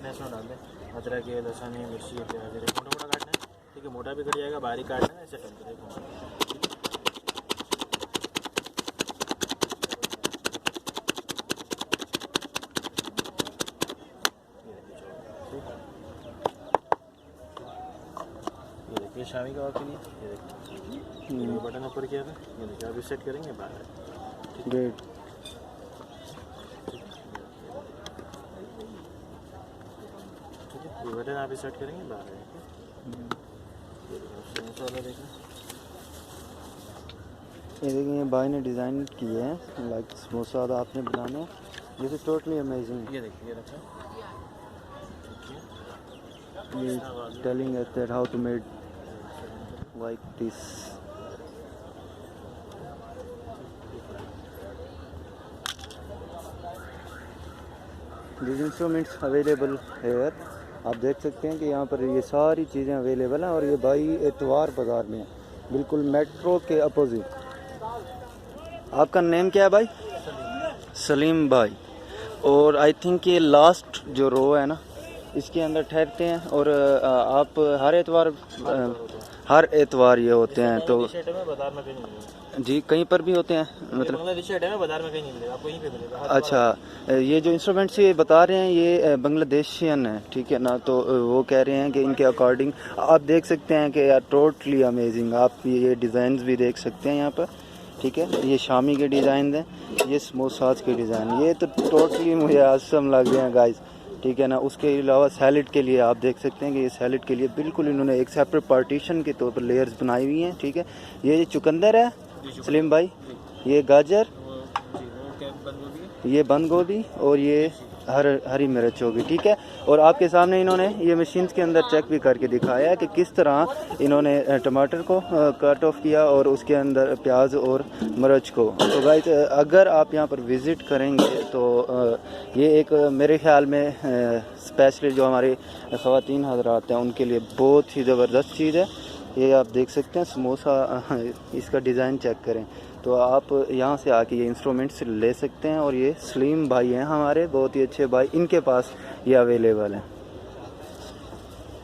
काटना है इसमें डाल दें, अदरक है, लहसुन है, मिर्ची है, प्याज है, मोटा मोटा काटना है, ठीक है। मोटा भी कट जाएगा, बारीक काटना है, ऐसे कट करेगा। ये देखिए शामी कबाब के लिए, ये देखिए बटन ऊपर किया था, ये देखिए अभी सेट करेंगे बाहर। ग्रेट। ये बटन आप सेट करेंगे बाहर। ये देखिए भाई ने डिज़ाइन किए हैं लाइक समोसा आपने बनाने हैं, दिस इज टोटली अमेजिंग। ये देखिए ये रखा, ये telling us that how to made like this. This instruments available here, आप देख सकते हैं कि यहाँ पर ये सारी चीज़ें अवेलेबल हैं। और ये भाई एतवार बाज़ार में है, बिल्कुल मेट्रो के अपोजिट। आपका नेम क्या है भाई? सलीम भाई। और आई थिंक ये लास्ट जो रो है ना, इसके अंदर ठहरते हैं। और आप हर एतवार ये होते हैं, तो बाजार में कहीं नहीं मिलेगा जी कहीं पर भी होते हैं, मतलब बांग्लादेशी आइटम है, बाजार में कहीं नहीं मिलेगा, आपको यहीं पे मिलेगा। अच्छा, ये जो इंस्ट्रूमेंट्स ये बता रहे हैं ये बांग्लादेशियन है, ठीक है ना। तो वो कह रहे हैं कि इनके अकॉर्डिंग आप देख सकते हैं कि यार टोटली अमेजिंग। आप ये डिज़ाइंस भी देख सकते हैं यहाँ पर, ठीक है। ये शामी के डिज़ाइन हैं, ये समोसाज के डिज़ाइन, ये तो टोटली मुझे आसम लग रहे हैं गाइस, ठीक है ना। उसके अलावा सैलड के लिए आप देख सकते हैं कि ये सैलड के लिए बिल्कुल इन्होंने एक सेपरेट पार्टीशन के तौर पर लेयर्स बनाई हुई हैं, ठीक है। ये चुकंदर है सलीम भाई, ये गाजर, ये बंद गोभी और ये हरी मिर्च होगी, ठीक है। और आपके सामने इन्होंने ये मशीन के अंदर चेक भी करके दिखाया है कि किस तरह इन्होंने टमाटर को कट ऑफ किया और उसके अंदर प्याज और मिर्च को। तो गाइस अगर आप यहाँ पर विज़िट करेंगे तो ये एक मेरे ख्याल में स्पेशली जो हमारे ख़वातीन हज़रात हैं उनके लिए बहुत ही ज़बरदस्त चीज़ है। ये आप देख सकते हैं समोसा, इसका डिज़ाइन चेक करें। तो आप यहाँ से आके ये इंस्ट्रूमेंट्स ले सकते हैं। और ये सलीम भाई हैं हमारे, बहुत ही अच्छे भाई, इनके पास ये अवेलेबल है।